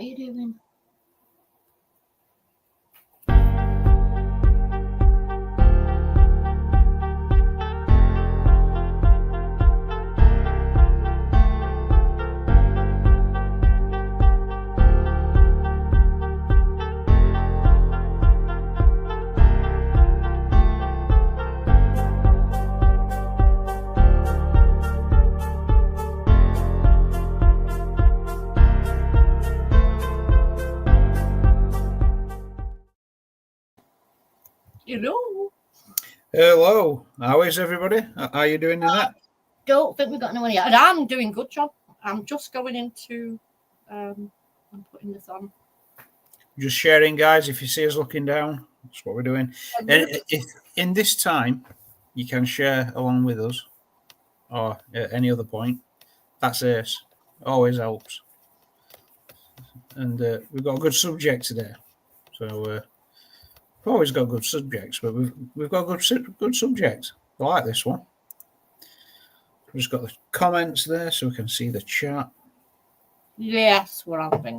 are you doing? Hello. How is everybody? How are you doing in that? Don't think we've got anyone yet. And I'm doing good job. I'm just going into I'm putting this on. Just sharing, guys. If you see us looking down, that's what we're doing. And if in this time you can share along with us or at any other point, that's it. Always helps. And we've got a good subject today. So we've always got good subjects, but we've got good subjects. I like this one. We've just got the comments there so we can see the chat. Yes, we're having.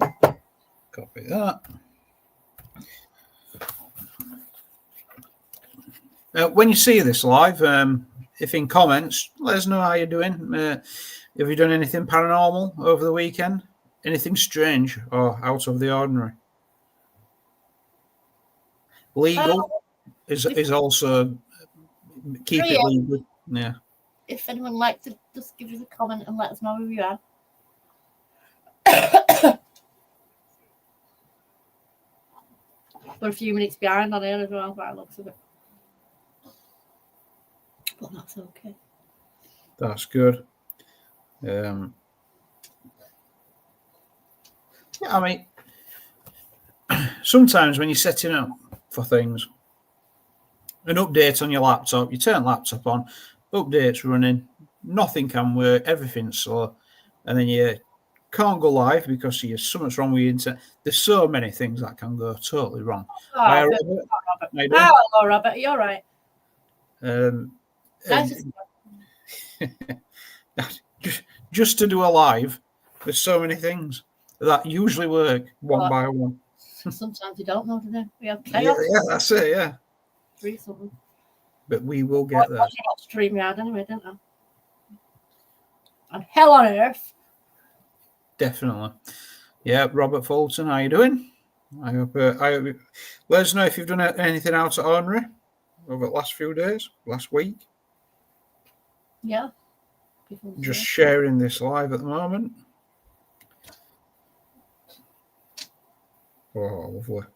Copy that. When you see this live, if in comments, let us know how you're doing. Have you done anything paranormal over the weekend? Anything strange or out of the ordinary? Legal is also keep it legal. Yeah. If anyone would like to just give us a comment and let us know who you are. We're a few minutes behind on here as well, by the looks of it. But that's okay. That's good. I mean, sometimes when you're setting up for things, an update on your laptop, you turn laptop on, updates running, nothing can work, everything's slow, and then you can't go live because there's so much wrong with your internet. There's so many things that can go totally wrong. Hello, Robert. You're right. Just to do a live, there's so many things that usually work one by one. Sometimes you don't know, do they? We have chaos. Yeah, that's it, yeah. Recently. But we will get there. StreamYard anyway, don't I? And hell on earth. Definitely. Yeah, Robert Fulton, how you doing? I hope let us know if you've done anything out of ordinary over the last few days, last week. Yeah. Just sharing this live at the moment. Oh, lovely.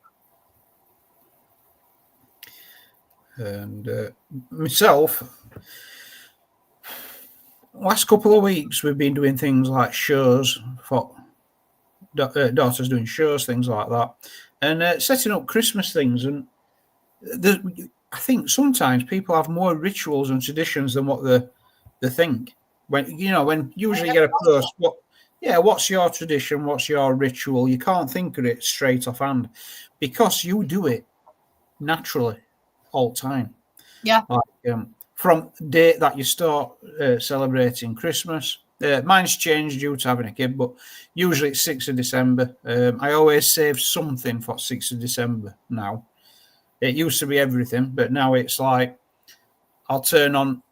And myself, last couple of weeks we've been doing things like shows for daughters doing shows, things like that, and setting up Christmas things. And I think sometimes people have more rituals and traditions than what they think. When usually you get a post, what's your tradition? What's your ritual? You can't think of it straight off hand because you do it naturally all the time. Yeah. Like, from the date that you start celebrating Christmas. Mine's changed due to having a kid, but usually it's 6th of December. I always save something for 6th of December now. It used to be everything, but now it's like I'll turn on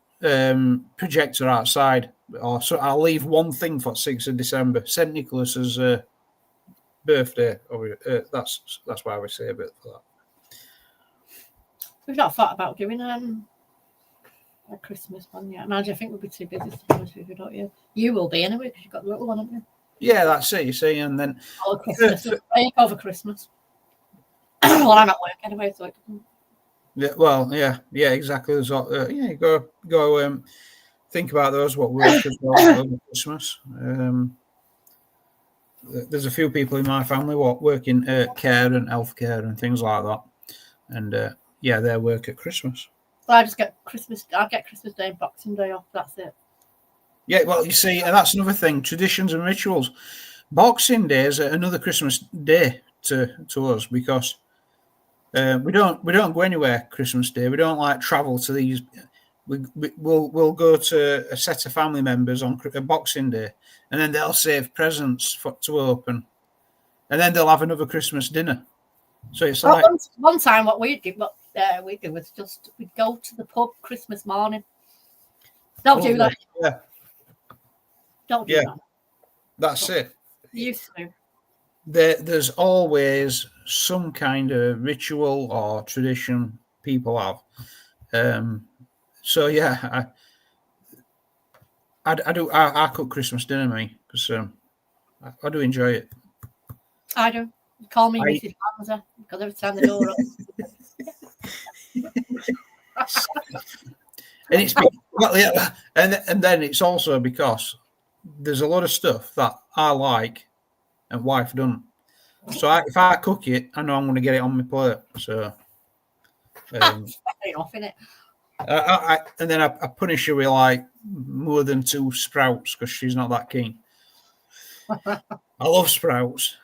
projector outside, or so I'll leave one thing for 6th of December. St. Nicholas's birthday. That's why we save it for that. We've not thought about doing a Christmas one yet. Imagine, I think we'll be too busy to be honest with you, don't you? You will be anyway because you've got the little one, haven't you? Yeah, that's it. You see, and then Christmas, over Christmas. Well, I'm at work anyway, so. Yeah, well, yeah, exactly. So, go. Think about those. What work as well over Christmas. There's a few people in my family work in care and healthcare and things like that, and they work at Christmas. Well, I get Christmas Day and Boxing Day off. That's it. Yeah, well, you see, and that's another thing: traditions and rituals. Boxing Day is another Christmas day to us because we don't go anywhere Christmas Day. We don't like travel to these. We'll go to a set of family members on Boxing Day, and then they'll save presents to open, and then they'll have another Christmas dinner. So it's Well, like one time what we'd do was just we'd go to the pub Christmas morning. Don't do that. Yeah, Don't do yeah, that. that's it. You used to. There's always some kind of ritual or tradition people have. So yeah, I cook Christmas dinner, me, because I do enjoy it. I do. Call me Mrs. Banzer because every time the door opens. And it's well, yeah, and then it's also because there's a lot of stuff that I like and wife don't. So if I cook it, I know I'm going to get it on my plate. So enough, innit? and then I punish her with like more than 2 sprouts because she's not that keen. I love sprouts.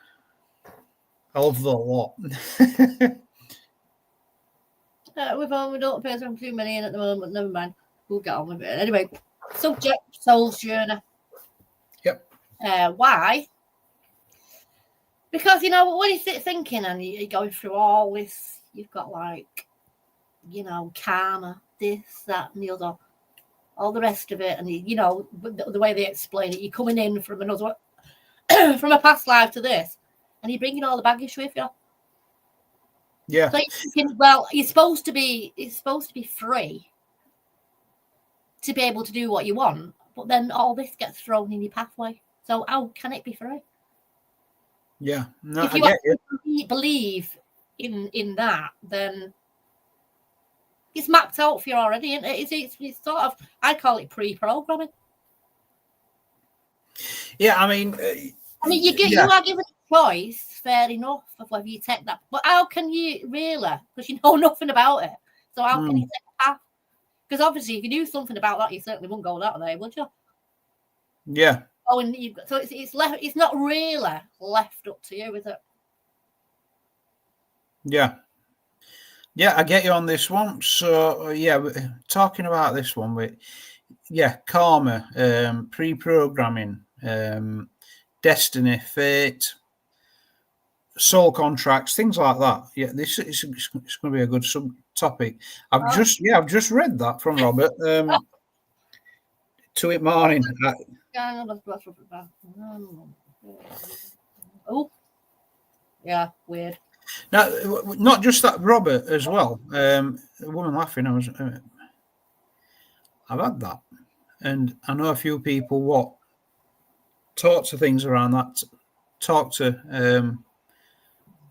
I love them a lot. We don't appear to have too many in at the moment. Never mind. We'll get on with it. Anyway, subject, soul's journey. Yep. Why? Because, when you sit thinking and you're going through all this, you've got like, karma, this, that, and the other, all the rest of it. And, the way they explain it, you're coming in from another, from a past life to this, and you're bringing all the baggage with you. Yeah. So you're thinking, well, it's supposed to be free to be able to do what you want, but then all this gets thrown in your pathway. So how can it be free? Yeah. No, if you actually believe in that, then it's mapped out for you already, and it's sort of, I call it pre-programming. Yeah, I mean, you are given a choice, fair enough, of whether you take that. But how can you really? Because you know nothing about it. So how can you take a path? Because obviously, if you knew something about that, you certainly wouldn't go that way, would you? Yeah. Oh, and so it's left. It's not really left up to you, is it? Yeah. Yeah, I get you on this one. So yeah, talking about this one, karma, pre-programming, destiny, fate, soul contracts, things like that. Yeah, it's going to be a good subtopic. I've just read that from Robert. To it morning. Oh, yeah, weird. Now, not just that, Robert as well. A woman laughing. I've had that, and I know a few people what talk to things around that. Talk to.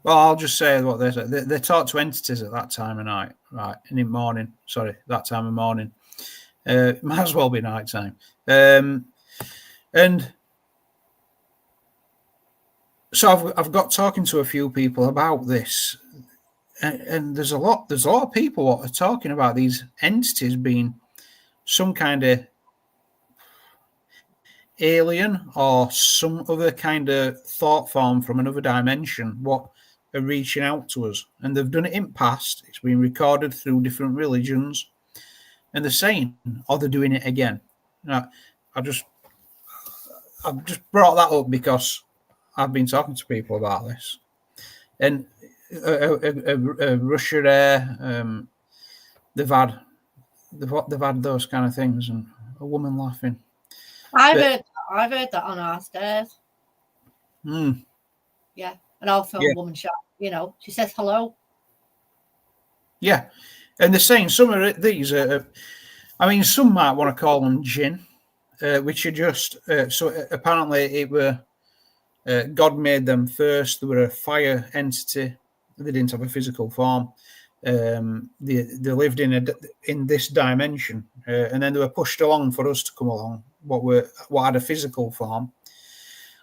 Well, I'll just say what they say. They talk to entities at that time of night, right? In the morning. Sorry, that time of morning. It might as well be night time. And so I've got talking to a few people about this, and there's a lot of people that are talking about these entities being some kind of alien or some other kind of thought form from another dimension what are reaching out to us, and they've done it in past. It's been recorded through different religions, and they're saying, or they're doing it again. Now, I've just brought that up because I've been talking to people about this, and Russia there, they've had those kind of things, and a woman laughing. I've heard that on our stairs. Yeah, and also a woman shout. She says hello. Yeah, and they're saying some of these are. I mean, some might want to call them jinn, which are just so apparently it were. God made them first. They were a fire entity. They didn't have a physical form. They lived in this dimension, and then they were pushed along for us to come along. What had a physical form,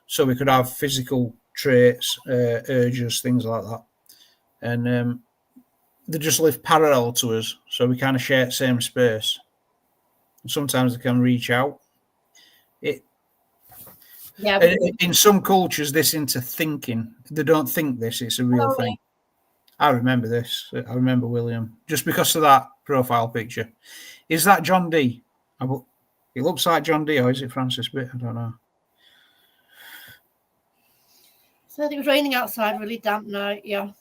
so we could have physical traits, urges, things like that, and they just live parallel to us, so we kind of share the same space. Sometimes they can reach out. In some cultures, this into thinking. They don't think this; it's a real thing. I remember this. I remember William just because of that profile picture. Is that John D? It looks like John D, or is it Francis Bitt? I don't know. So it was raining outside, really damp night. Yeah.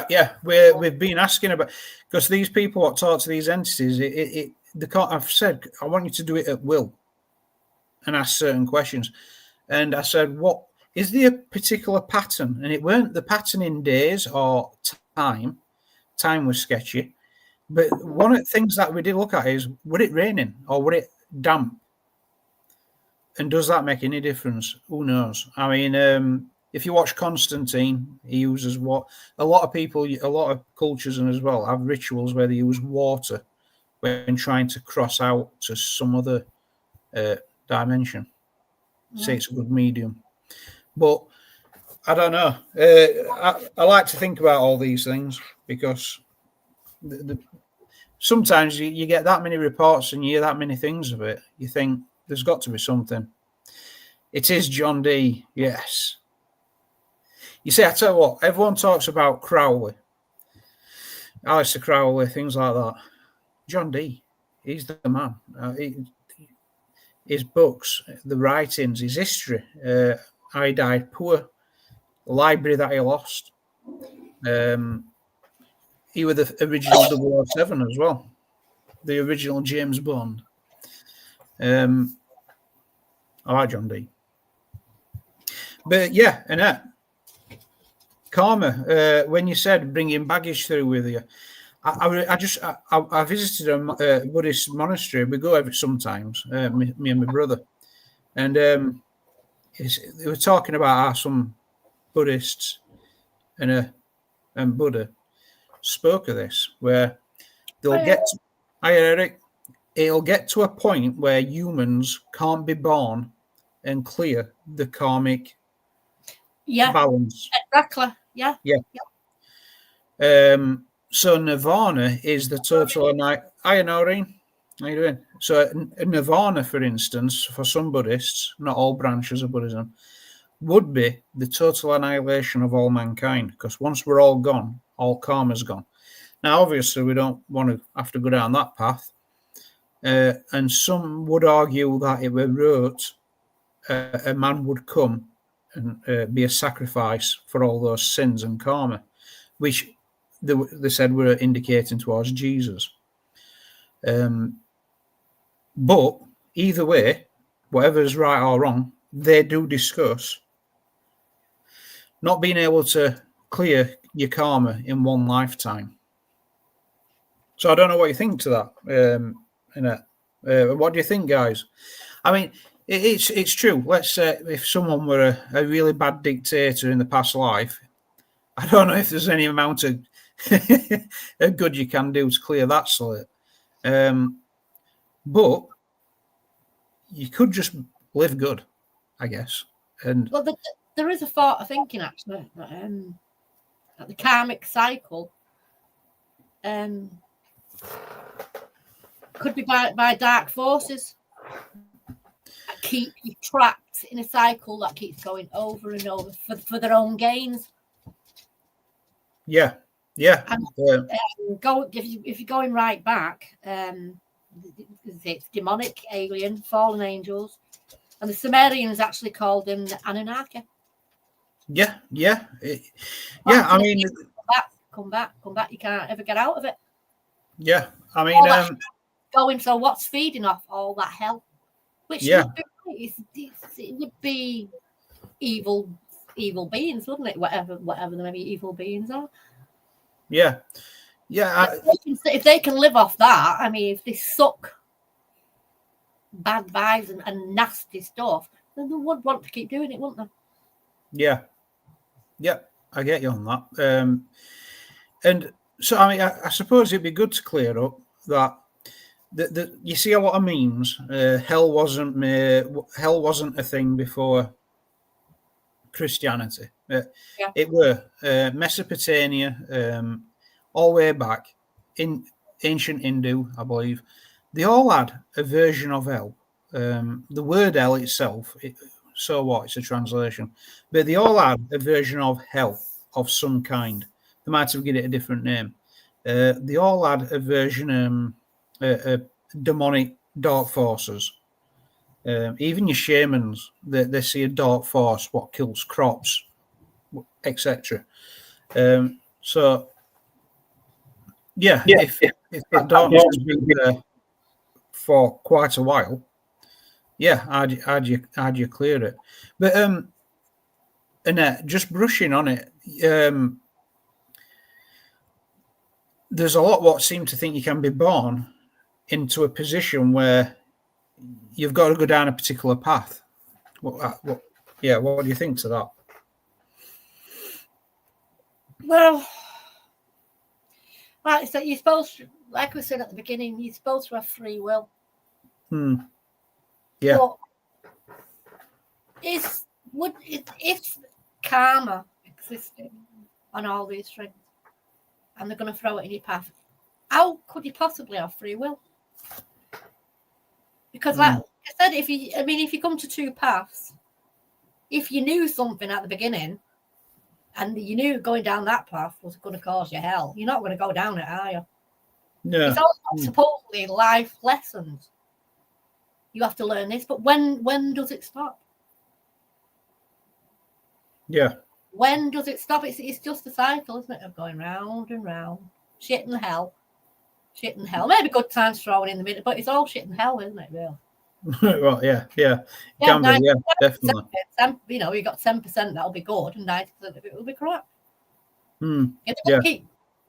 Yeah, we've been asking about, because these people that talk to these entities, they can't. I've said I want you to do it at will and ask certain questions, and I said, what is there a particular pattern? And it weren't the pattern in days or time. Time was sketchy, but one of the things that we did look at is, would it raining or would it damp? And does that make any difference? Who knows? I mean, if you watch Constantine, he uses what a lot of people, a lot of cultures, and as well have rituals where they use water when trying to cross out to some other dimension. Say it's a good medium, but I don't know. I like to think about all these things because sometimes you get that many reports and you hear that many things of it. You think there's got to be something. It is John Dee, yes. You see, I tell you what, everyone talks about Crowley, Aleister Crowley, things like that. John Dee, he's the man. His books, the writings, his history, I Died Poor, the library that he lost. He was the original 007 as well, the original James Bond. I like John Dee. But yeah, Annette, karma, when you said bringing baggage through with you, I visited a Buddhist monastery. We go every sometimes, me and my brother, and they were talking about how some Buddhists and Buddha spoke of this, where they'll get. Hi, Eric. It'll get to a point where humans can't be born and clear the karmic balance. Exactly. Yeah. So nirvana is the total. Hi, Noreen. How you doing? So nirvana, for instance, for some Buddhists, not all branches of Buddhism, would be the total annihilation of all mankind. Because once we're all gone, all karma's gone. Now, obviously, we don't want to have to go down that path. And some would argue that if we wrote, a man would come and be a sacrifice for all those sins and karma, which they said were indicating towards Jesus. But either way, whatever is right or wrong, they do discuss not being able to clear your karma in one lifetime. So I don't know what you think to that. What do you think, guys? I mean, it's true. Let's say if someone were a really bad dictator in the past life, I don't know if there's any amount of good you can do to clear that slate. But you could just live good, I guess. And well, there is a thought of thinking actually that the karmic cycle could be by dark forces that keep you trapped in a cycle that keeps going over and over for their own gains. Yeah. And if you're going right back, it's demonic, alien, fallen angels, and the Sumerians actually called them the Anunnaki. Yeah. I mean, come back. You can't ever get out of it. Yeah, I mean, going. So what's feeding off all that hell? Which it would be evil beings, wouldn't it? Whatever the maybe evil beings are. Yeah. If they can live off that, I mean, if they suck bad vibes and nasty stuff, then they would want to keep doing it, wouldn't they? Yeah, I get you on that. And so, I mean, I suppose it'd be good to clear up that you see a lot of memes. Hell wasn't a thing before Christianity. It were Mesopotamia, all the way back in ancient Hindu, I believe. They all had a version of hell. The word hell itself, so what? It's a translation, but they all had a version of hell of some kind. They might have given it a different name. They all had a version, demonic dark forces. Even your shamans, they see a dark force what kills crops, etc. So, if that darkness has been there for quite a while, how'd you clear it? But Annette, just brushing on it, there's a lot what seem to think you can be born into a position where you've got to go down a particular path. What do you think to that? Well, right, so you're supposed to, like we said at the beginning, you're supposed to have free will. Yeah. But if karma existed on all these things and they're going to throw it in your path, how could you possibly have free will? Because like I said, if you come to two paths, if you knew something at the beginning and you knew going down that path was going to cause you hell, you're not going to go down it, are you? No. It's all supposedly life lessons. You have to learn this, but when does it stop? Yeah. When does it stop? It's just a cycle, isn't it, of going round and round. Shit and hell. Shit and hell. Maybe good times thrown in the middle, but it's all shit and hell, isn't it, really? Well, yeah. Can be, yeah, definitely. You got 10% that'll be good and 90% of it will be crap. You keep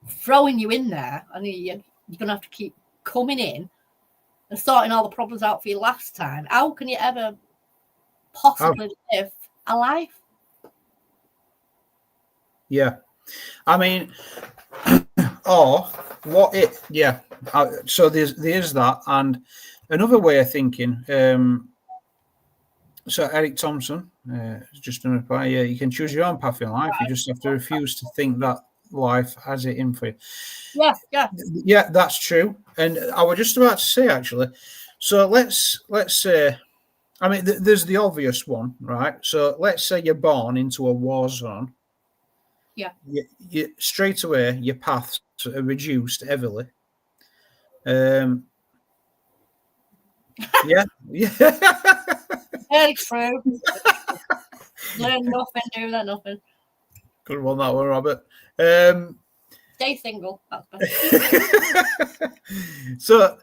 throwing you in there, and you're going to have to keep coming in and sorting all the problems out for you last time. How can you ever possibly live a life? Yeah. I mean, or what it, yeah. So there's that. And another way of thinking, so Eric Thompson, just a reply, you can choose your own path in life. You just have to refuse to think that life has it in for you. Yeah, that's true. And I was just about to say, actually, so let's say, I mean, there's the obvious one, right? So let's say you're born into a war zone. Yeah. You straight away, your paths are reduced heavily. Yeah. Very true. Learn nothing, do that nothing. Could have won that one, Robert. Stay single. That's better. So,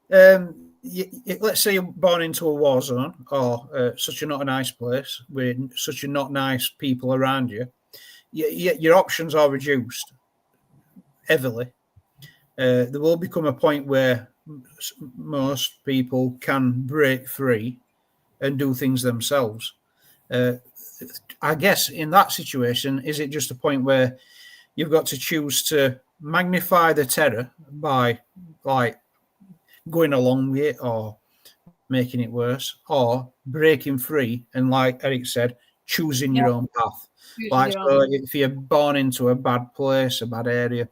let's say you're born into a war zone or such a not a nice place with such a not nice people around you. Your options are reduced heavily. There will become a point where most people can break free and do things themselves. I guess in that situation, is it just a point where you've got to choose to magnify the terror by like going along with it or making it worse, or breaking free and, like Eric said, choosing your own path? So if you're born into a bad place, a bad area,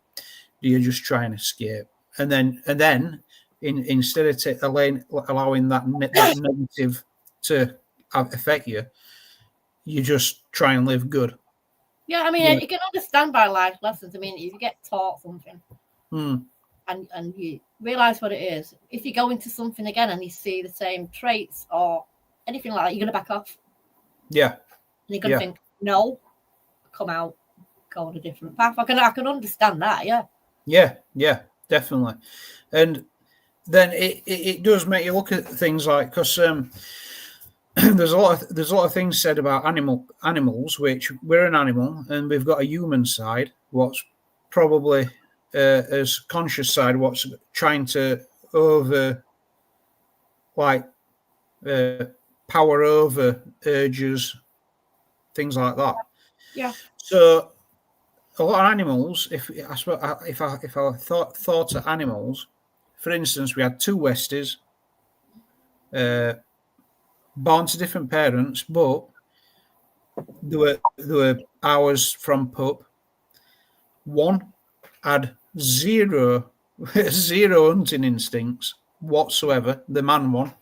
do you just try and escape? And then instead of allowing that negative to affect you, you just try and live good. Yeah, I mean, you can understand by life lessons. I mean, if you get taught something and you realise what it is, if you go into something again and you see the same traits or anything like that, you're going to back off. Yeah. And you're going to think, no, come out, go on a different path. I can understand that, Yeah, definitely. And then it does make you look at things like, because there's a lot of things said about animals, which we're an animal and we've got a human side, what's probably as conscious side, what's trying to power over urges, things like that. Yeah. So a lot of animals, if I thought of animals, for instance, we had two Westies, born to different parents, but they were hours from pup. One had zero hunting instincts whatsoever. The man one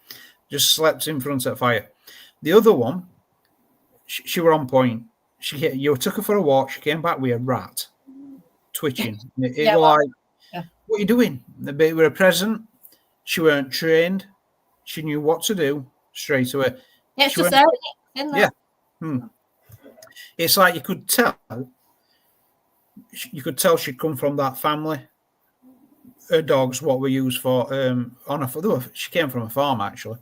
just slept in front of fire. The other one, she were on point. You took her for a walk. She came back with a rat twitching. What are you doing? They were a present. She weren't trained. She knew what to do straight away. Yeah, it's just there. Yeah. it's like you could tell she'd come from that family. Her dogs, what were used for she came from a farm actually,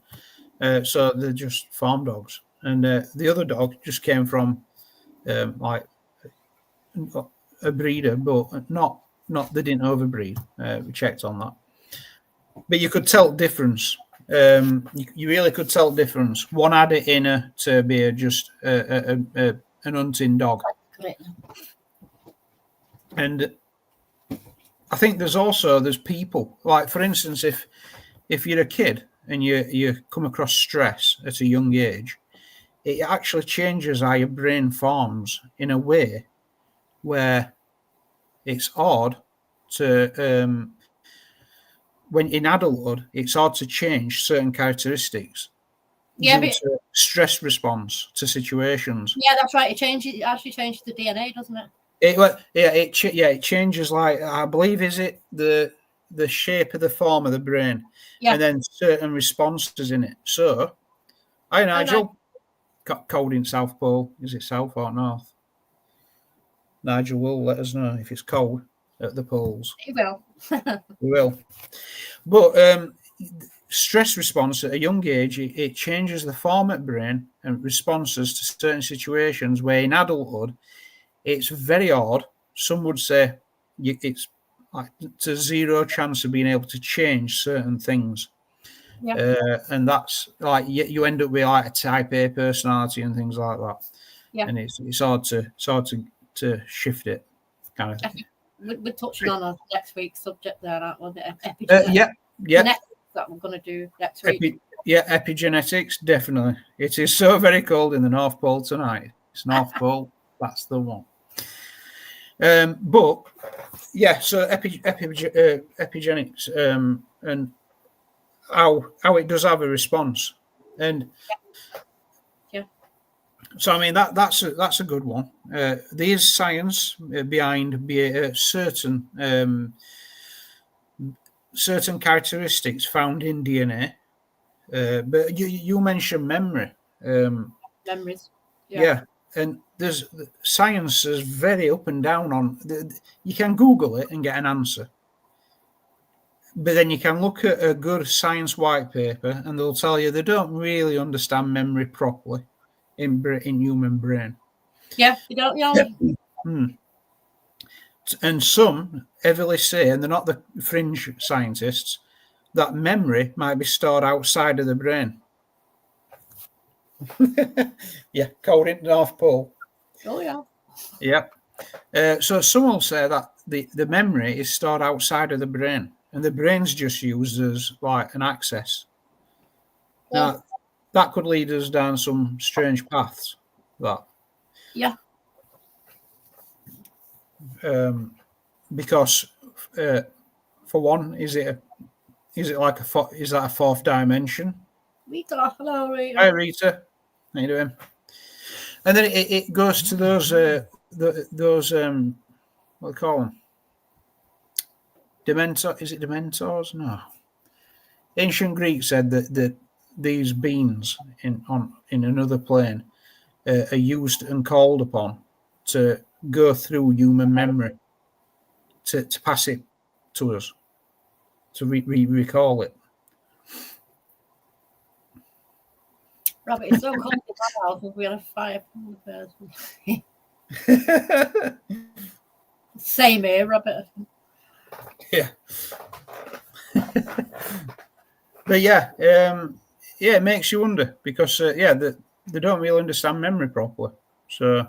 so they're just farm dogs, and the other dog just came from like a breeder, but not they didn't overbreed. We checked on that, but you could tell difference. You really could tell difference. One had it in her to be just an hunting dog, and I think there's people, like for instance, if you're a kid and you come across stress at a young age, it actually changes how your brain forms in a way where it's hard to when in adulthood it's hard to change certain characteristics due to stress response to situations. Yeah, that's right. It actually changes the DNA, doesn't it? It changes, like I believe, is it the shape of the form of the brain, and then certain responses in it. So, hi Nigel, cold in South Pole. Is it south or north? Nigel will let us know if it's cold at the poles. He will. He will. But stress response at a young age, it changes the format brain and responses to certain situations where in adulthood it's very hard. Some would say it's like to zero chance of being able to change certain things. And that's like you end up with like a type A personality and things like that. And it's hard to shift it, kind of thing. We're touching on our next week's subject there, aren't we? Epigenetics. That we're going to do next week. Epigenetics, definitely. It is so very cold in the North Pole tonight. It's North Pole. That's the one. But yeah, so epigenetics and how it does have a response, and so I mean that's a good one. There is science behind certain characteristics found in DNA, but you mentioned memory. Memories. Yeah. And there's science is very up and down on. You can Google it and get an answer, but then you can look at a good science white paper and they'll tell you they don't really understand memory properly in human brain. Yeah, you don't. And some heavily say, and they're not the fringe scientists, that memory might be stored outside of the brain. Yeah, cold in the North Pole. Oh yeah. Yeah. So some will say that the memory is stored outside of the brain, and the brain's just used as like an access. Now, that could lead us down some strange paths. Because for one, is that a fourth dimension? Rita, hello Rita. Hi Rita, how you doing? And then it goes to those what do they call them? Dementor? Is it Dementors? No. Ancient Greeks said that these beings in another plane are used and called upon to go through human memory to pass it to us, to recall it. Robert, it's so cold in my house if we had a fire from the person. Same here, Robert. Yeah. But yeah, it makes you wonder because they don't really understand memory properly. So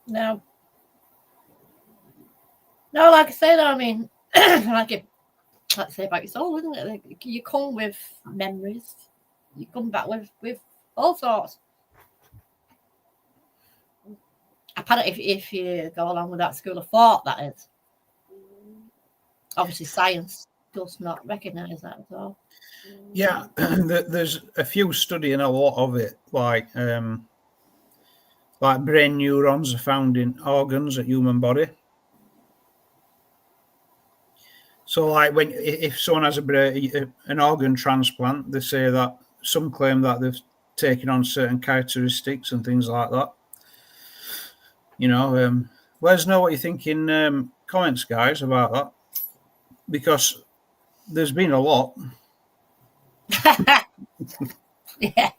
no, like I said, I mean, like say about your soul, isn't it? Like, you come with memories, you come back with all sorts. Apparently, if you go along with that school of thought, that is. Obviously, science does not recognise that at all. Yeah, there's a few studying a lot of it, like brain neurons are found in organs of human body. So, like if someone has an organ transplant, they say that some claim that they've taken on certain characteristics and things like that. Let us know what you think in comments, guys, about that, because there's been a lot. Yeah.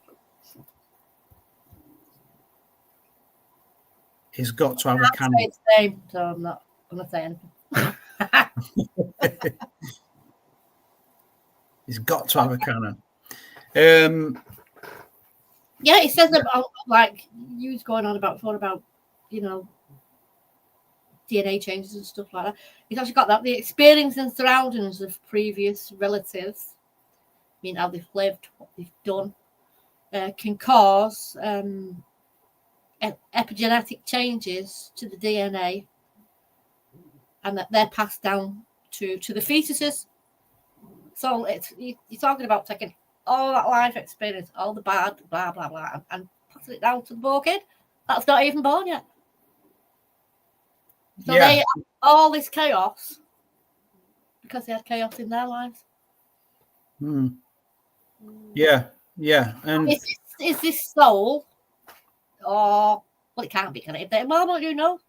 He's got to have a cannon. It's the same, so I'm not going to say anything. He's got to have a cannon. Yeah, it says about, like you was going on about before, about, DNA changes and stuff like that. It's actually got that the experience and surroundings of previous relatives, how they've lived, what they've done, can cause epigenetic changes to the DNA, and that they're passed down to the fetuses. So you're talking about taking all that life experience, all the bad, blah blah blah, and passing it down to the poor kid that's not even born yet. So they have all this chaos because they had chaos in their lives. Yeah. And is this soul? Or well, it can't be, can it? Well, what do you know?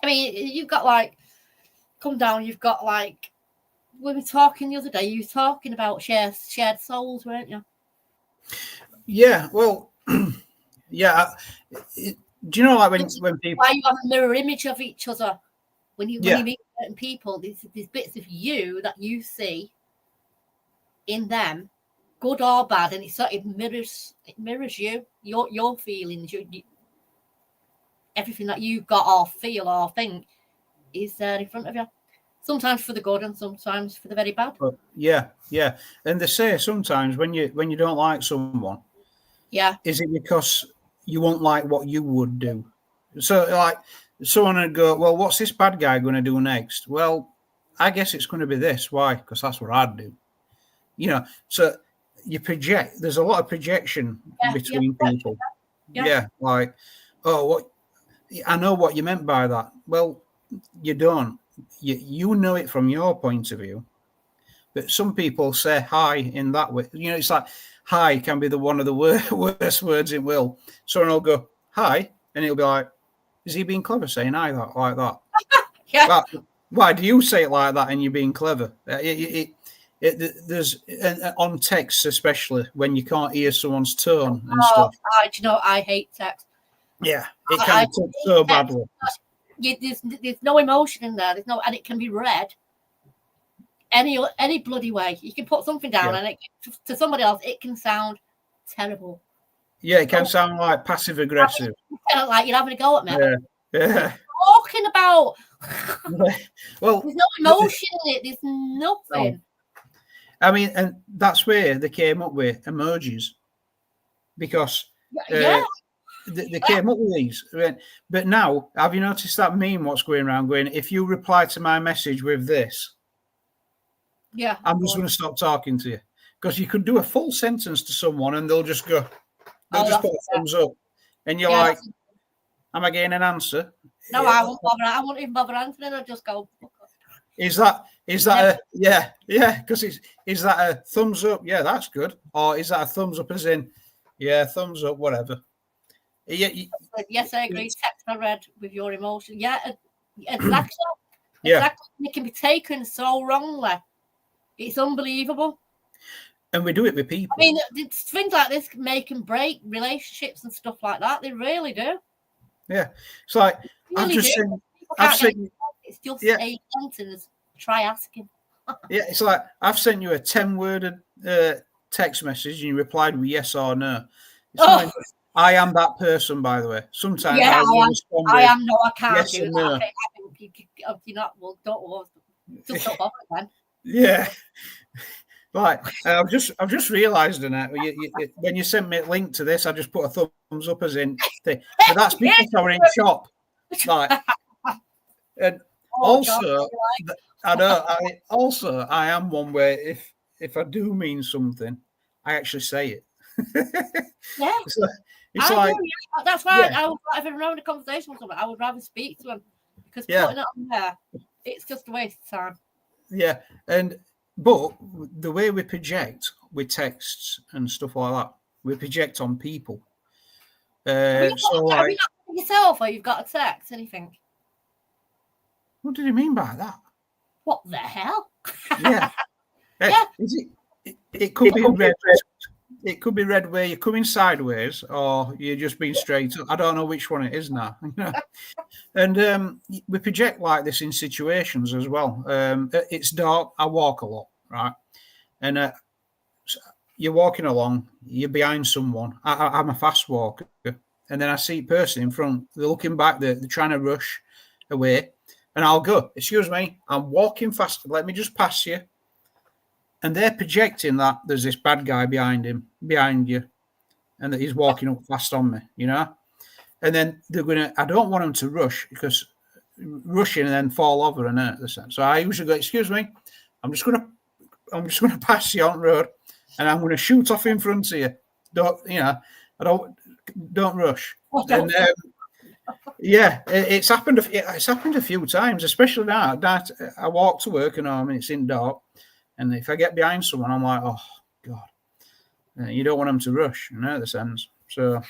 I mean, you've got come down. You've got we were talking the other day. You were talking about shared souls, weren't you? Yeah. Well, yeah. Do you know when people? Why you have a mirror image of each other when you meet certain people? These bits of you that you see in them, good or bad, and it mirrors you, your feelings, everything that you've got or feel or think is there in front of you. Sometimes for the good and sometimes for the very bad. Yeah. And they say sometimes when you don't like someone, is it because you won't like what you would do? So someone would go, well, what's this bad guy going to do next? Well, I guess it's going to be this. Why? Because that's what I'd do. So you project. There's a lot of projection between people. Yeah. Like, oh, I know what you meant by that. Well, you don't. You know it from your point of view. But some people say hi in that way. It's like hi can be one of the worst words in will. Someone will go hi, and he'll be like, "Is he being clever saying hi like that?" Yeah. Why do you say it like that and you're being clever? There's on text, especially when you can't hear someone's tone and stuff. I hate text. Yeah, it can be took so badly. There's no emotion in there. And it can be read any bloody way. You can put something down, and to somebody else, it can sound terrible. Yeah, it can sound like passive aggressive. Like you're having a go at me. Yeah. Talking about. Well, there's no emotion in it. There's nothing. No. I mean, and that's where they came up with emojis, because they came up with these. But now, have you noticed that meme? What's going around? Going, if you reply to my message with this, I'm just going to stop talking to you, because you could do a full sentence to someone and they'll just go, they'll just put a thumbs up, and you're like, am I getting an answer? No, I won't bother. I won't even bother answering. I'll just go. Is that because is that a thumbs up? Yeah, that's good. Or is that a thumbs up as in, thumbs up, whatever. Yes, I agree. Text I read with your emotion. Yeah, exactly. Exactly. It can be taken so wrongly. It's unbelievable. And we do it with people. I mean, things like this make and break relationships and stuff like that. They really do. Yeah, it's like it's just a sentence. Try asking. Yeah, it's like I've sent you a 10-word text message and you replied with yes or no. Like, I am that person, by the way. Sometimes I will respond with no, I can't yes do and that. No. You're not. Well, don't. Just stop bother then. Yeah. Right. I've just realised in it. When you sent me a link to this, I just put a thumbs up as in thing. But that's because I were in shop. Like, and also, I know. I am one where if I do mean something, I actually say it. Yeah. It's like that's why I would, if I'm having a conversation with someone, I would rather speak to them, because putting it on there, it's just a waste of time. Yeah, and but the way we project with texts and stuff like that, we project on people. Have you So, got like, it yourself, or you've got a text? Anything? what did he mean by that? What the hell? Yeah. Yeah. Is it could be red. It could be red where you're coming sideways or you're just being straight up. I don't know which one it is now. And we project like this in situations as well. It's dark. I walk a lot, right? And you're walking along. You're behind someone. I'm a fast walker, and then I see a person in front. They're looking back. They're trying to rush away, and I'll go. Excuse me. I'm walking fast. Let me just pass you. And they're projecting that there's this bad guy behind you, and that he's walking up fast on me, And then they're gonna. I don't want them to rush because rushing and then fall over and hurt themselves. So I usually go, "Excuse me, I'm just gonna pass you on the road, and I'm gonna shoot off in front of you. Don't rush." And yeah, it's happened. It's happened a few times, especially now. That I walk to work and home, and it's in dark. And if I get behind someone, I'm like, oh, God. You don't want them to rush, the sense. So,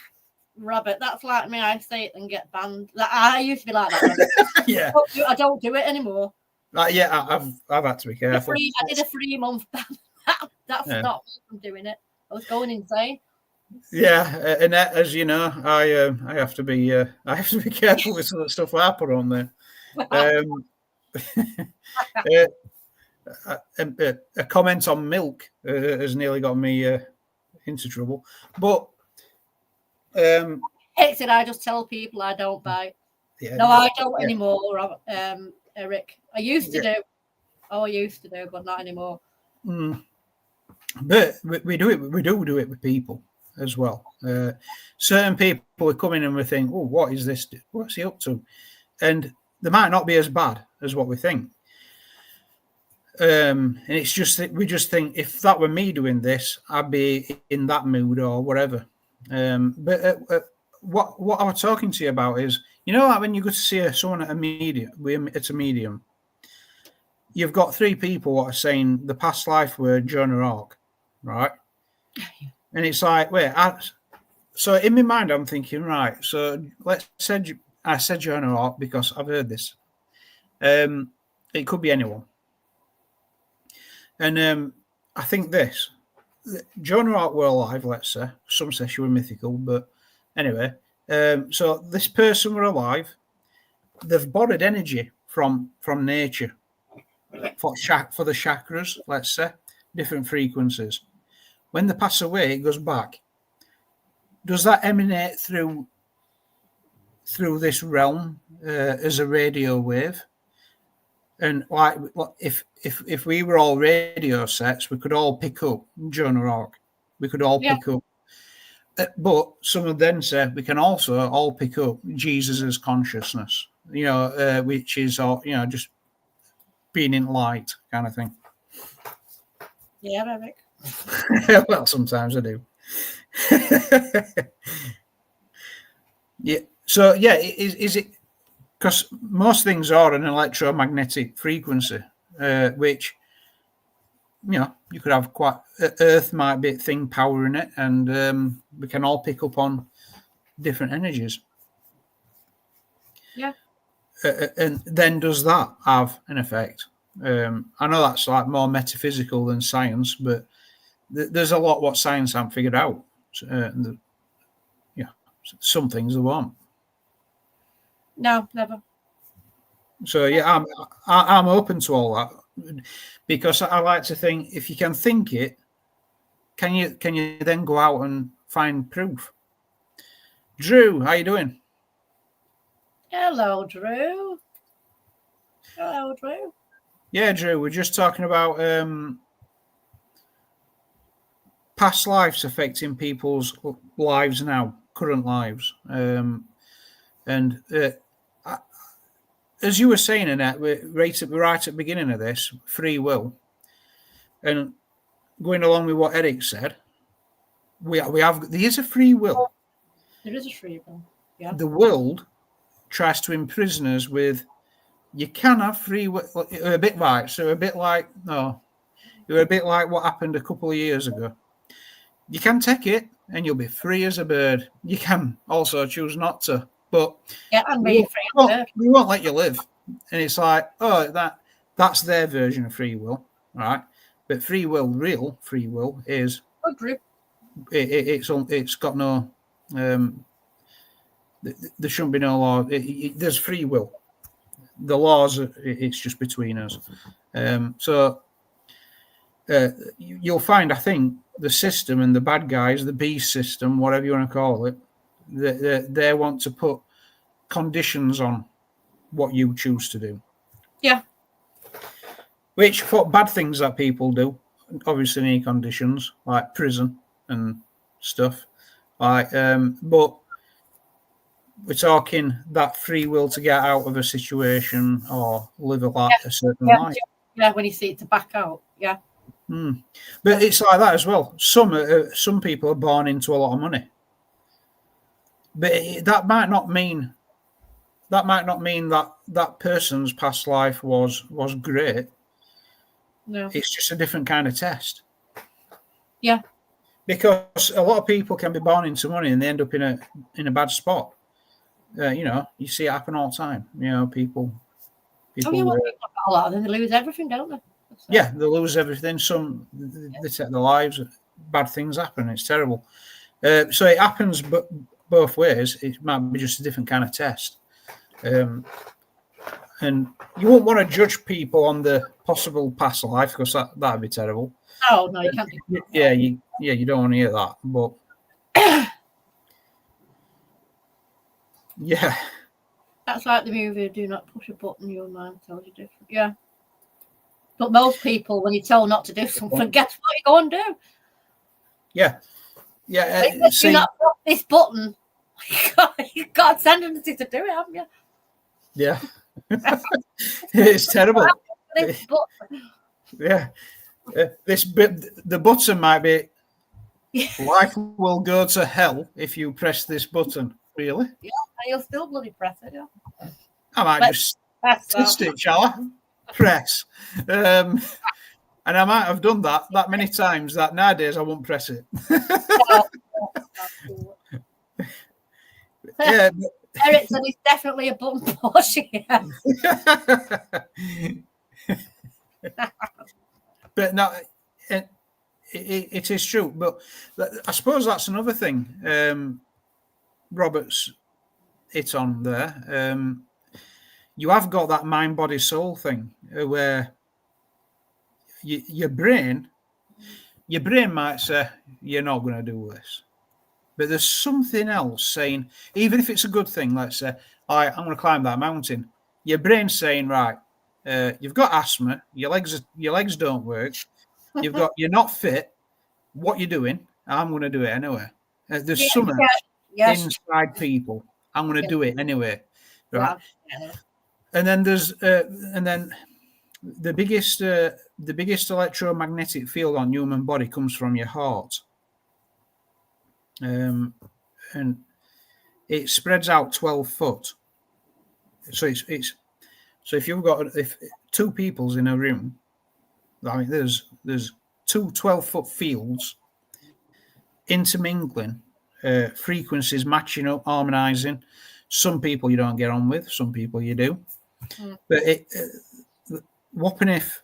Robert, that's like me. I say it and get banned. I used to be like that. Yeah. I don't do it anymore. Yeah, I've had to be careful. I did a 3-month ban. That stopped me from doing it. I was going insane. Yeah, and as you know, I have to be careful with some of the stuff I put on there. A comment on milk has nearly got me into trouble. But I just tell people I don't buy. Yeah, no, I don't anymore, Eric. I used to do. Oh, I used to do, but not anymore. But we do it. We do it with people as well. Certain people we come in and we think, "Oh, what is this? What's he up to?" And they might not be as bad as what we think. And it's just that we just think if that were me doing this, I'd be in that mood or whatever. But what I was talking to you about is, like when you go to see someone at a medium, you've got 3 people what are saying the past life were Joan of Arc, right? And it's like, wait, so in my mind I'm thinking, right, so I said Joan of Arc because I've heard this. It could be anyone. And I think this, Joan of Arc were alive, let's say. Some say she were mythical, but anyway. So this person were alive. They've borrowed energy from nature for the chakras, let's say, different frequencies. When they pass away, it goes back. Does that emanate through this realm as a radio wave? And like if we were all radio sets, we could all pick up Joan of Arc. We could all pick up. But some of them say we can also all pick up Jesus's consciousness, which is just being in light kind of thing. Yeah, Eric. Well, sometimes I do. Yeah. So yeah, is it? Because most things are an electromagnetic frequency, which, you could have quite... Earth might be a thing powering it, and we can all pick up on different energies. Yeah. And then does that have an effect? I know that's like more metaphysical than science, but there's a lot what science haven't figured out. Some things they won't. No, never. So yeah, I'm open to all that because I like to think if you can think it, can you then go out and find proof? Drew, how you doing? Hello, Drew. Hello, Drew. Yeah, Drew, we're just talking about past lives affecting people's lives now, current lives, and as you were saying, Annette, we're right at the beginning of this, free will. And going along with what Eric said, there is a free will. There is a free will. Yeah. The world tries to imprison us with, you can have free will, a bit like, no, You're a bit like what happened a couple of years ago. You can take it and you'll be free as a bird. You can also choose not to, but Yeah, and be free as a bird. we won't let you live. And it's like, oh, that's their version of free will, right? But real free will is it's got no there shouldn't be no law. There's free will. The laws, it's just between us. So you'll find, I think, the system and the bad guys, the beast system, whatever you want to call it, they want to put conditions on what you choose to do. Yeah. Which for bad things that people do, obviously need conditions like prison and stuff. Like, but we're talking that free will to get out of a situation or live a certain life. Yeah, when you see it to back out. Yeah. But it's like that as well. Some people are born into a lot of money, but that might not mean that person's past life was great. No, it's just a different kind of test. Yeah, because a lot of people can be born into money and they end up in a bad spot. You see it happen all the time. People. People got a lot of them, they lose everything, don't they? So. Yeah, they lose everything. Some they take their lives. Bad things happen. It's terrible. So it happens, but both ways. It might be just a different kind of test. And you won't want to judge people on the possible past life because that'd be terrible. Oh no, you can't do that. Yeah, you don't want to hear that. But yeah, that's like the movie "Do Not Push a Button, Your Mind Tells You Different." Yeah, but most people, when you're told not to do something, guess what you go and do? Yeah. Do not push this button. You've got a tendency to do it, haven't you? Yeah. It's terrible. Yeah. The button might be life will go to hell if you press this button. Really? Yeah, and you'll still bloody press it, yeah. I might just test it, shall I? Press. And I might have done that many times that nowadays I won't press it. Yeah. Ericsson is definitely a button pusher. But no, it is true. But I suppose that's another thing. Robert's hit on there. You have got that mind, body, soul thing where your brain might say you're not going to do this. But there's something else saying, even if it's a good thing, let's say, I'm going to climb that mountain. Your brain's saying, right, you've got asthma, your legs don't work, you're not fit. What you're doing, I'm going to do it anyway. There's something inside people. I'm going to do it anyway, right? Yeah. And then there's the biggest electromagnetic field on human body comes from your heart. And it spreads out 12 foot. So it's so if two people's in a room, I mean there's two 12-foot fields intermingling, frequencies matching up, harmonizing. Some people you don't get on with, some people you do. But what if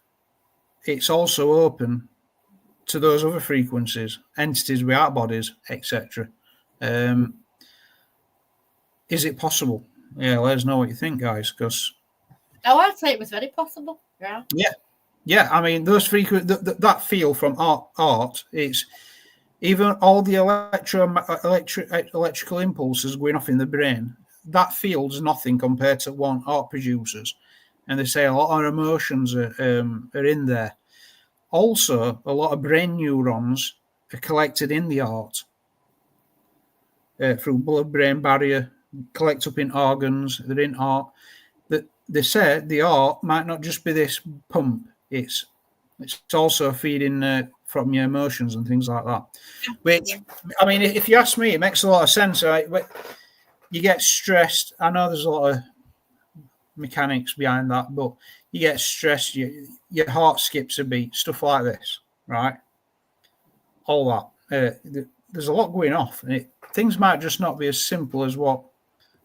it's also open to those other frequencies, entities without bodies, etc. Is it possible? Yeah, let us know what you think, guys. Because I'd say it was very possible. Yeah. I mean, those that feel from art, it's even all the electrical impulses going off in the brain. That field's nothing compared to what art produces, and they say a lot of emotions are in there. Also, a lot of brain neurons are collected in the art through blood-brain barrier, collect up in organs. They're in art. They say the art might not just be this pump. It's also feeding from your emotions and things like that. Which, I mean, if you ask me, it makes a lot of sense. Right? You get stressed. I know there's a lot of mechanics behind that, but you get stressed, your heart skips a beat, stuff like this, right? All that. There's a lot going off, and things might just not be as simple as what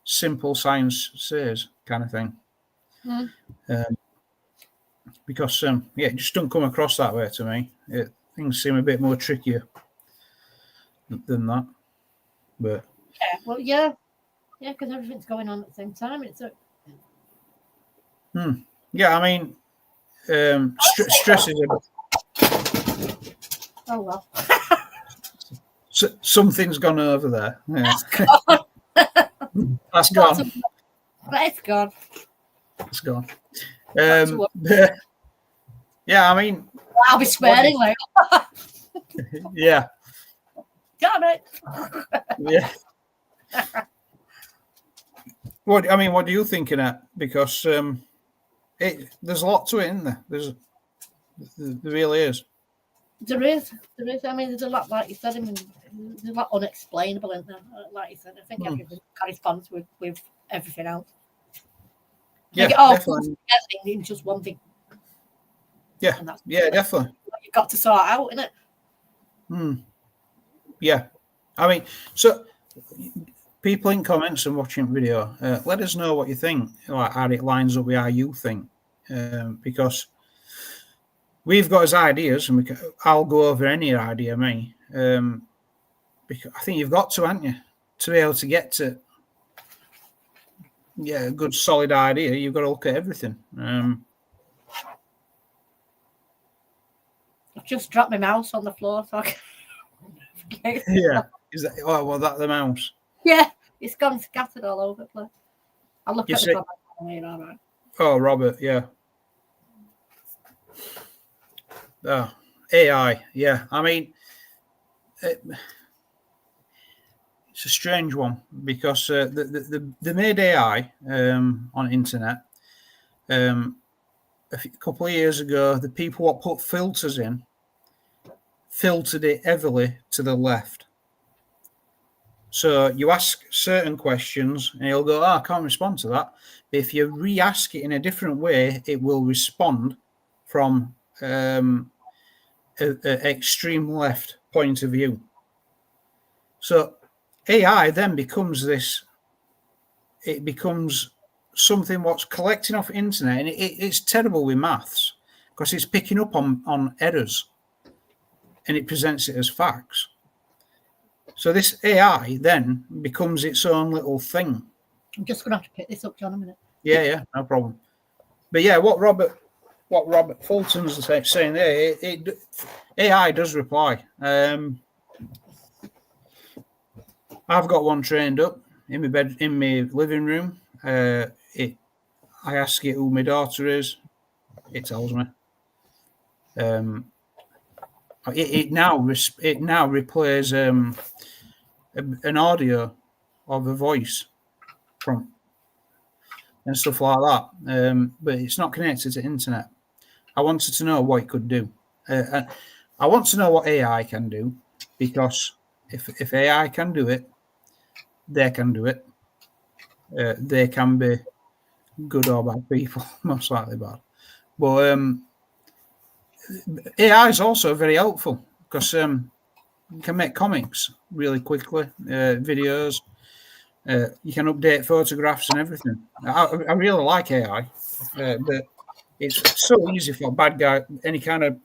simple science says, kind of thing. Because it just don't come across that way to me. Things seem a bit more trickier than that. But yeah, because everything's going on at the same time. yeah, I mean, stress is oh well. Something's gone over there. Yeah. That's gone. It's gone. It's gone. Yeah, I mean, I'll be swearing like. Yeah. Damn it. Yeah. What are you thinking at? Because there's a lot to it, isn't there? There really is. There is. I mean, there's a lot, like you said. I mean, there's a lot unexplainable, isn't there? Like you said, I think everything corresponds with everything else. Yeah, definitely. In just one thing. Yeah, definitely. You've got to sort out, innit? Yeah, I mean, so people in comments and watching video, let us know what you think, like how it lines up with how you think, because we've got his ideas, and I'll go over any idea, me. Because I think you've got to, haven't you, to be able to get to a good solid idea. You've got to look at everything. I've just dropped my mouse on the floor, so I can... Yeah. Is that that the mouse? Yeah, it's gone scattered all over the place. I'll look at the comment later, all right. Oh, Robert, yeah. AI, yeah. I mean, it's a strange one because they made AI on internet a couple of years ago. The people what put filters in filtered it heavily to the left. So you ask certain questions and it'll go, I can't respond to that. But if you re-ask it in a different way, it will respond from an extreme left point of view. So AI then becomes something what's collecting off the internet, and it's terrible with maths because it's picking up on errors and it presents it as facts. So this AI then becomes its own little thing. I'm just going to have to pick this up, John, a minute. Yeah, no problem. But yeah, what Robert Fulton's saying there, AI does reply. I've got one trained up in my bed, in my living room. I ask it who my daughter is. It tells me. It now replays an audio of a voice from and stuff like that. But it's not connected to the internet. I wanted to know what it could do. I want to know what AI can do, because if AI can do it, they can do it. They can be good or bad people, most likely bad. But AI is also very helpful because you can make comics really quickly, videos. You can update photographs and everything. I really like AI, but it's so easy for a bad guy, any kind of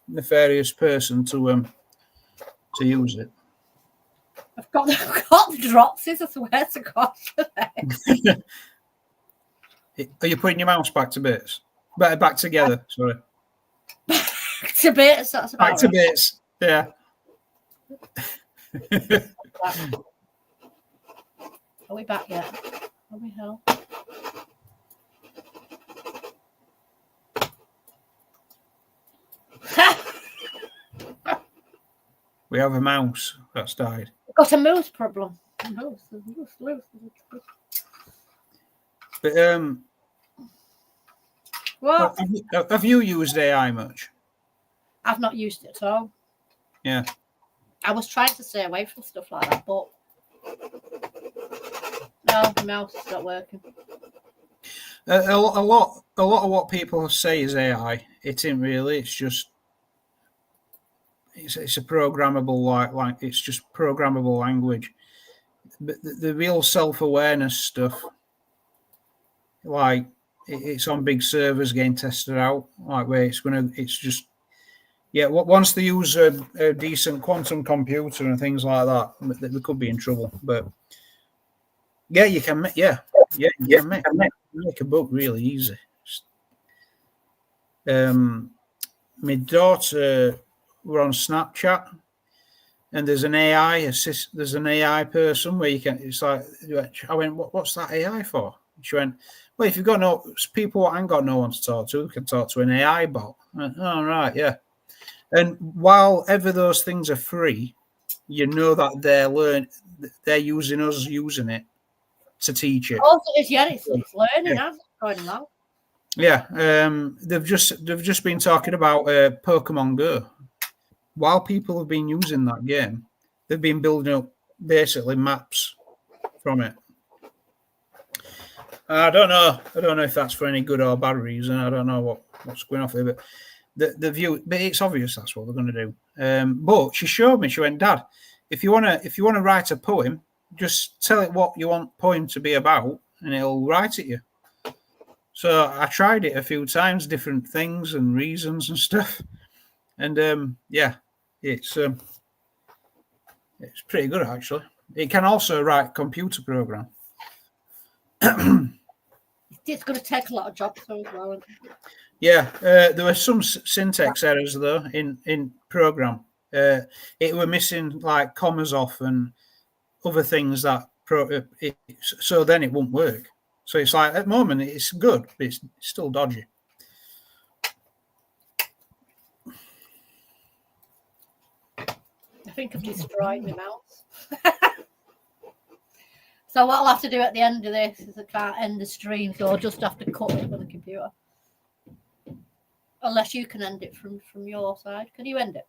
nefarious person to use it. I've got the dropsies, I swear to God. Are you putting your mouse back to bits? Back together, sorry. Back to bits, that's about back to bits, yeah. Are we back yet? Are we hell? We have a mouse that's died. We've got a moose problem. Moose. But what? Have you used AI much? I've not used it at all. Yeah. I was trying to stay away from stuff like that, but no, the mouse is not working. A lot of what people say is AI. It ain't really. It's just it's a programmable like it's just programmable language. But the real self-awareness stuff, like it's on big servers getting tested out, like where it's just once they use a decent quantum computer and things like that, they could be in trouble. But yeah, you can make you can make a book really easy. My daughter were on Snapchat, and there's an AI person where you can. It's like I went, what's that AI for? She went, well, if you've got no people who ain't got no one to talk to, can talk to an AI bot. Went, oh right, yeah. And while ever those things are free, you know that they're using it to teach it. Also, it's learning, hasn't it? Going along. Yeah, they've just been talking about Pokemon Go. While people have been using that game, they've been building up basically maps from it. I don't know if that's for any good or bad reason. I don't know what's going off there, but the view. But it's obvious that's what they're going to do. But she showed me. She went, Dad, if you wanna write a poem, just tell it what you want poem to be about, and it'll write it you. So I tried it a few times, different things and reasons and stuff, and it's pretty good actually. It can also write computer program. It's going to take a lot of jobs though as well. Yeah, there were some syntax errors though in program. It were missing like commas off and other things that so then it won't work. So it's like at the moment it's good, but it's still dodgy. I think I've destroyed my mouse. So what I'll have to do at the end of this is I can't end the stream, so I'll just have to cut it with the computer. Unless you can end it from your side. Can you end it?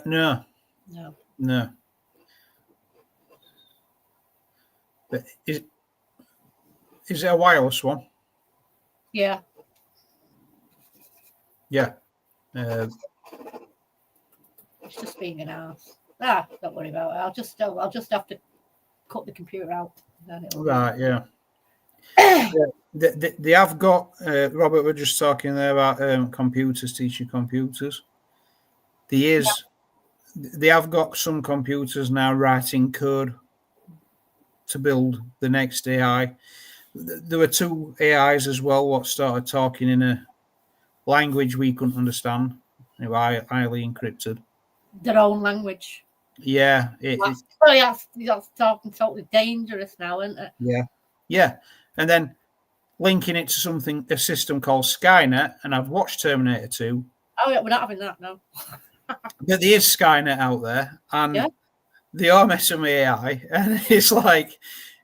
No. But is it a wireless one? Yeah. Yeah. It's just being an ass. Don't worry about it. I'll just have to cut the computer out. Right, yeah. They have got Robert. We're just talking there about computers, teaching computers. They have got some computers now writing code to build the next AI. There were two AIs as well what started talking in a language we couldn't understand. They were highly encrypted. Their own language. Yeah. That's talking totally dangerous now, isn't it? Yeah. And then linking it to a system called Skynet, and I've watched Terminator 2. Oh yeah, we're not having that now. But there is Skynet out there, and they are messing with AI, and it's like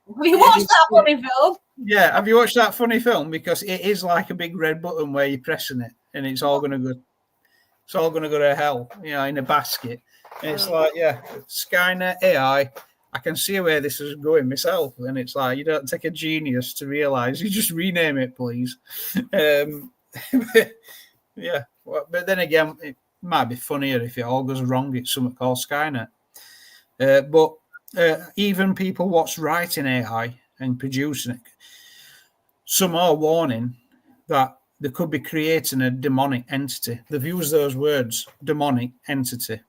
we watched that funny film. Yeah, have you watched that funny film? Because it is like a big red button where you're pressing it, and it's all going to go. It's all going to go to hell, in a basket. And it's like, Skynet AI. I can see where this is going myself, and it's like you don't take a genius to realize. You just rename it, please. Yeah, but then again, it might be funnier if it all goes wrong. It's something called Skynet. But even people what's writing AI and producing it, some are warning that they could be creating a demonic entity. They've used those words, demonic entity.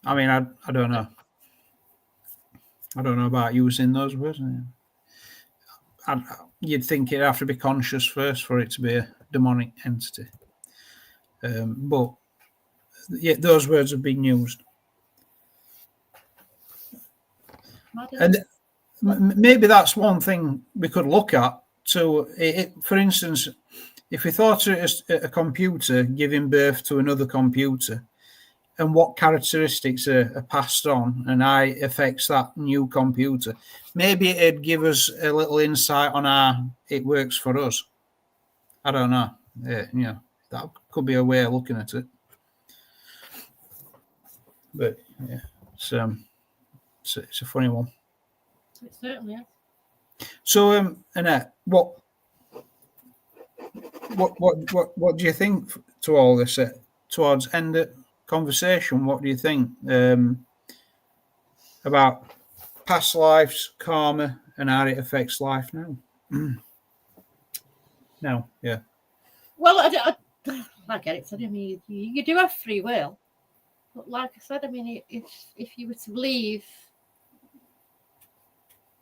I mean, I don't know. I don't know about using those words. You'd think it'd have to be conscious first for it to be a demonic entity. But yeah, those words have been used. And maybe that's one thing we could look at. So, for instance, if we thought it as a computer giving birth to another computer, and what characteristics are passed on, and how it affects that new computer, maybe it'd give us a little insight on how it works for us. I don't know. That could be a way of looking at it. But yeah, it's a funny one. It certainly is. So, Annette, what do you think to all this? Towards end of conversation, what do you think about past lives, karma, and how it affects life now? No, yeah. Well, I get it. So, I mean, you do have free will, but like I said, I mean, if you were to believe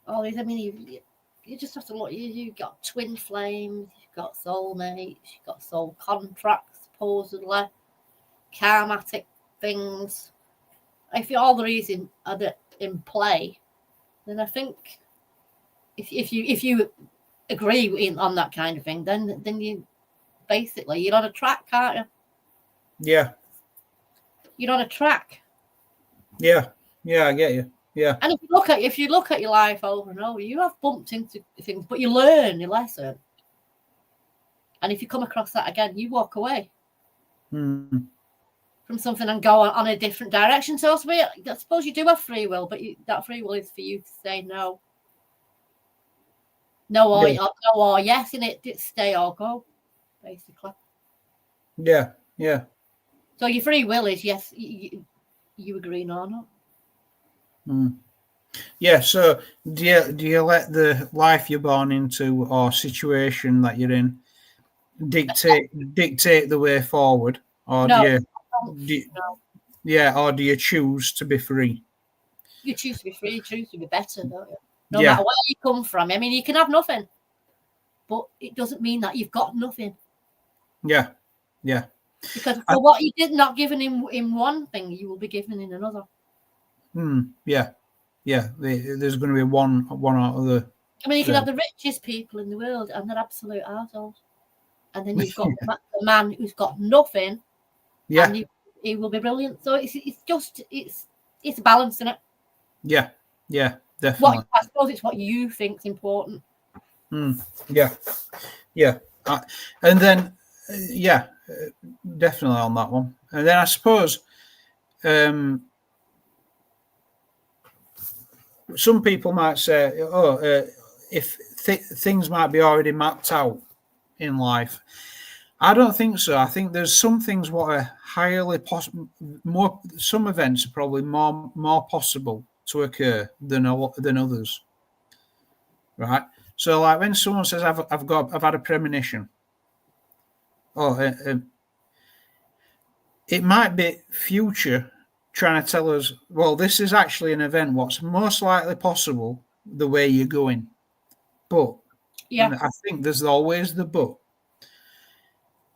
all these, I mean, you just have to look. You've got twin flames, you've got soulmates, you've got soul contracts, supposedly karmatic things. If all the reason are in play, then I think if you agree on that kind of thing, then you basically you're on a track, can't you? Yeah. You're on a track. Yeah, I get you. Yeah. And if you look at your life over and over, you have bumped into things, but you learn your lesson. And if you come across that again, you walk away from something and go on a different direction. So I suppose you do have free will, but that free will is for you to say no. No or yes in it, stay or go, basically. Yeah. So your free will is yes, you agree or not. Yeah. So do you let the life you're born into or situation that you're in dictate the way forward, or No. or do you choose to be free? You choose to be free, you choose to be better, don't you? No matter where you come from. I mean, you can have nothing, but it doesn't mean that you've got nothing. Yeah. Because for what you did not given in one thing, you will be given in another. Yeah. There's going to be one or other. I mean, you can have the richest people in the world, and they're absolute assholes. And then you've got the man who's got nothing, and he will be brilliant. So it's a balance, isn't it? Yeah, definitely. I suppose it's what you think's important. Yeah. And then, definitely on that one. And then I suppose some people might say, if things might be already mapped out in life. I don't think so. I think there's some things what are highly possible. Some events are probably more possible to occur than others. Right. So, like when someone says, "I've had a premonition," it might be future trying to tell us, well, this is actually an event. What's most likely possible the way you're going, but I think there's always the but.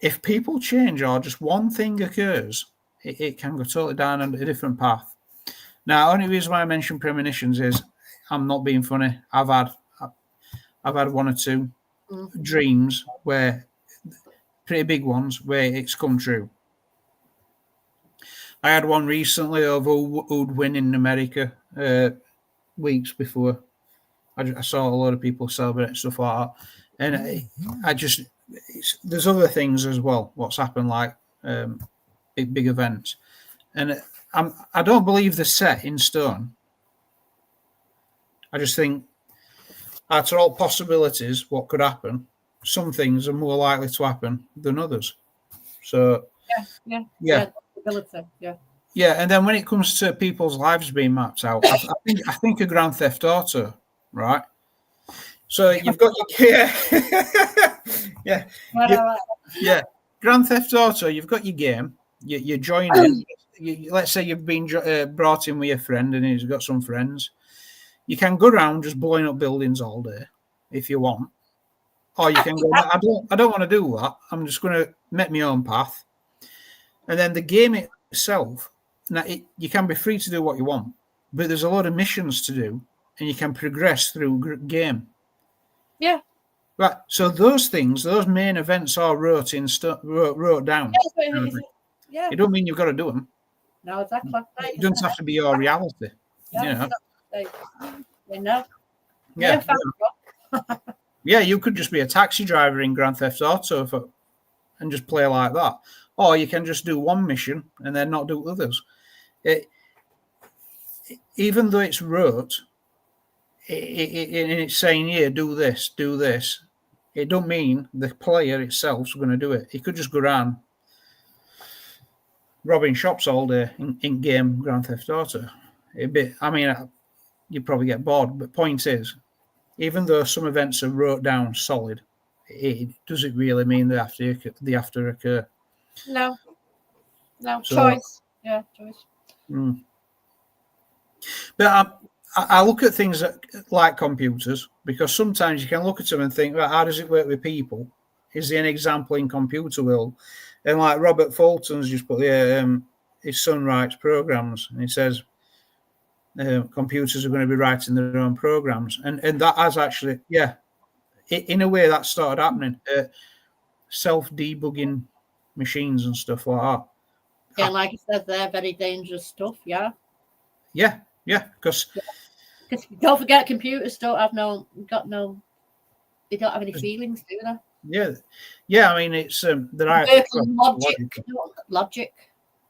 If people change or just one thing occurs, it can go totally down a different path. Now, only reason why I mention premonitions is I'm not being funny. I've had one or two dreams where pretty big ones where it's come true. I had one recently of who'd win in America weeks before. I saw a lot of people celebrate stuff like that, and there's other things as well. What's happened, like big events, and I don't believe they're set in stone. I just think out of all possibilities, what could happen, some things are more likely to happen than others. So yeah. And then when it comes to people's lives being mapped out, I think a Grand Theft Auto, right? So you've got your Grand Theft Auto. You've got your game. You join in. Let's say you've been brought in with your friend, and he's got some friends. You can go around just blowing up buildings all day if you want, or you can go. I don't want to do that. I'm just going to make my own path. And then the game itself, now you can be free to do what you want, but there's a lot of missions to do, and you can progress through game. Yeah. Right. So those things, those main events are wrote down. Yeah. It don't mean you've got to do them. No, exactly. It doesn't have to be your reality. Yeah. Yeah, you could just be a taxi driver in Grand Theft Auto and just play like that. Or you can just do one mission and then not do others. Even though it's wrote, it's saying, yeah, do this. It don't mean the player itself's going to do it. He could just go around robbing shops all day in game Grand Theft Auto. You'd probably get bored. But point is, even though some events are wrote down solid, it doesn't really mean they have to occur. No. Choice. Yeah, choice. But I look at things like computers, because sometimes you can look at them and think, well, how does it work with people? Is there an example in computer world? And like Robert Fulton's just put his son writes programs, and he says computers are going to be writing their own programs, and that has actually, in a way, that started happening. Self-debugging machines and stuff like that. Yeah, like I said, they're very dangerous stuff. Yeah, because don't forget, computers don't have they don't have any feelings, do they? Yeah. I mean, it's logic.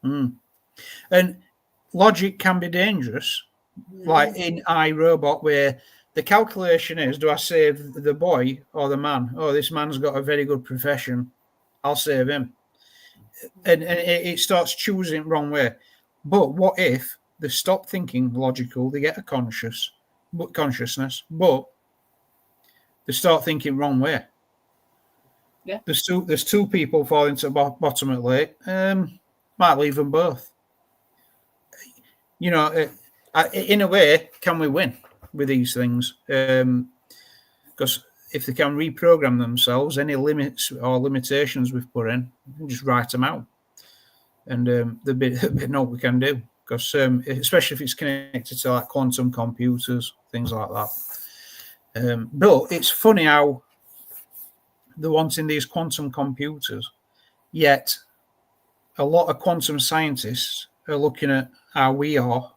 And logic can be dangerous, like in iRobot, where the calculation is: do I save the boy or the man? Oh, this man's got a very good profession, I'll save him. And it starts choosing wrong way. But what if they stop thinking logical? They get a consciousness, but they start thinking wrong way. Yeah. There's two people falling to the bottom of the lake. Might leave them both. In a way, can we win with these things? Because if they can reprogram themselves, any limits or limitations we've put in, we can just write them out. And there'll be no we can do. Because especially if it's connected to like quantum computers, things like that. But it's funny how they're wanting these quantum computers, yet a lot of quantum scientists are looking at how we are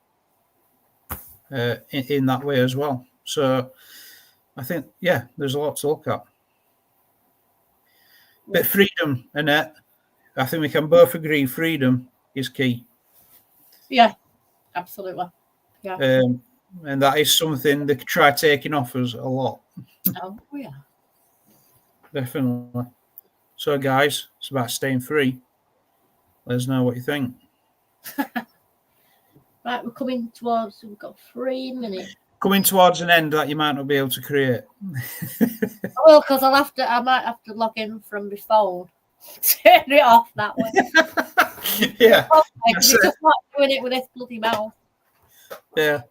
in that way as well. So I think, there's a lot to look at. But freedom, Annette, I think we can both agree freedom is key. Yeah, absolutely. Yeah. And that is something they could try taking off us a lot. Oh, yeah. Definitely. So, guys, it's about staying free. Let us know what you think. Right, we've got 3 minutes. Coming towards an end that you might not be able to create. Well, because I might have to log in from my phone. Turn it off that way. Yeah. It's just not doing it with this bloody mouse. Yeah.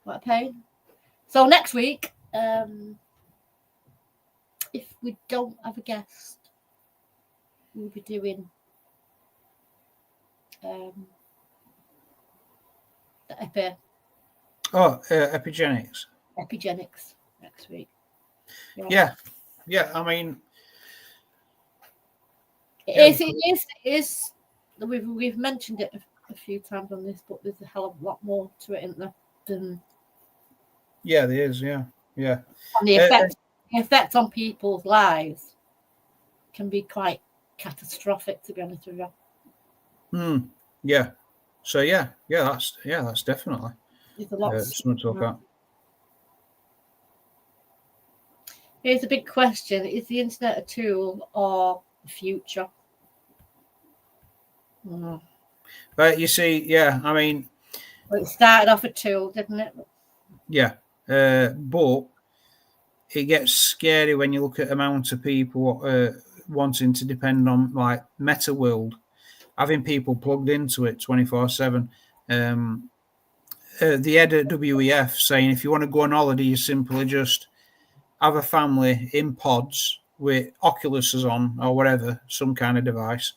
What a pain. So next week, if we don't have a guest, we'll be doing the Epigenics. Epigenics next week. Yeah. I mean, it is. We've mentioned it a few times on this, but there's a hell of a lot more to it, isn't there? There is. Yeah. And the effect on people's lives can be quite catastrophic, to be honest with you. Yeah. So that's definitely There's a lot something to look at. Here's a big question: is the internet a tool or the future? But you see, I mean, well, it started off a tool, didn't it? Yeah, but it gets scary when you look at the amount of people wanting to depend on like Meta World, having people plugged into it 24/7. The head at WEF saying if you want to go on holiday, you simply just have a family in pods with Oculuses on or whatever, some kind of device,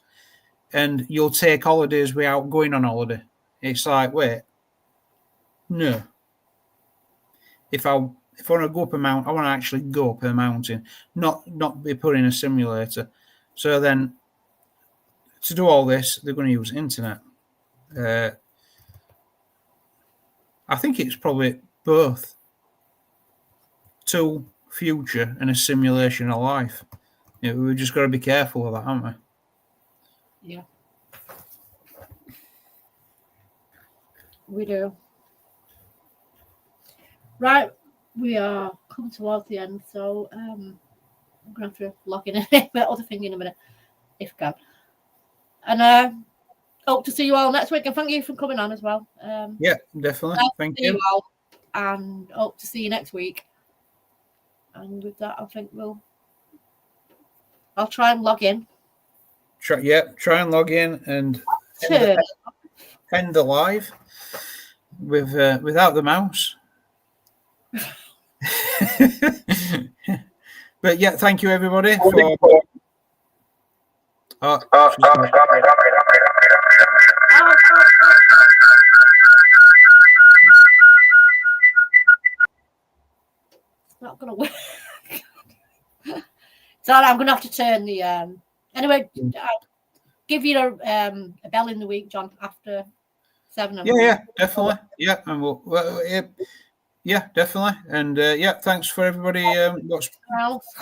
and you'll take holidays without going on holiday. It's like, wait, no. If I want to go up a mountain, I want to actually go up a mountain, not be put in a simulator. So then, to do all this, they're going to use internet. I think it's probably both tool, future, and a simulation of life. We've just got to be careful of that, haven't we? Yeah, we do. Right, we are coming towards the end, so I'm gonna have to log in a other thing in a minute, if I can. And hope to see you all next week, and thank you for coming on as well. Yeah, definitely. Nice Thank to see you. all, and hope to see you next week. And with that, I think I'll try and log in. Try and log in and end the live with without the mouse. But yeah, thank you everybody for. It's not gonna work. So I'm gonna have to turn the anyway. I'll give you a bell in the week, John, after 7. Yeah, definitely. Yeah, and yeah, definitely. And yeah, thanks for everybody watched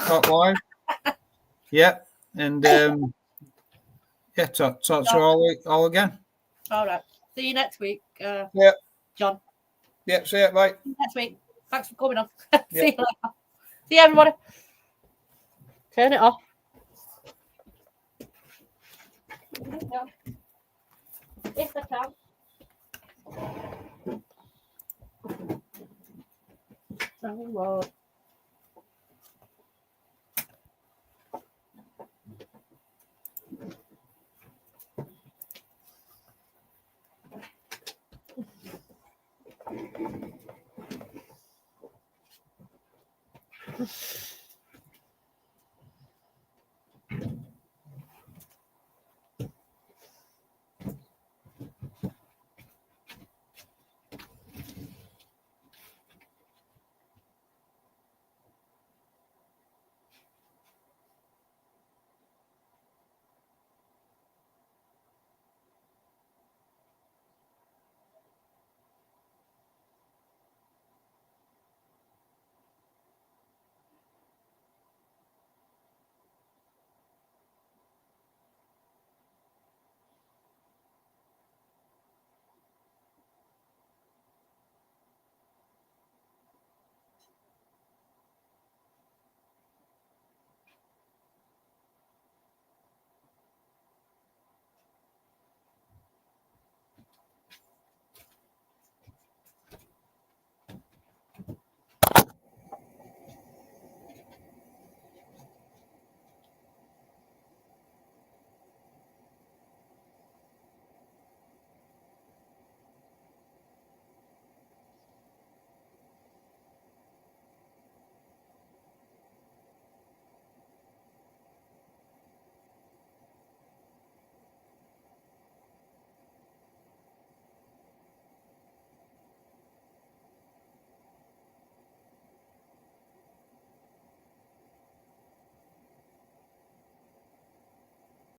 Talk Live. Yeah, and yeah, talk to all again. All right. See you next week. Yeah, John. Yeah, see you. Bye. Next week. Thanks for coming on. See you later. See you, everybody. Turn it off. If I can. Oh, Lord.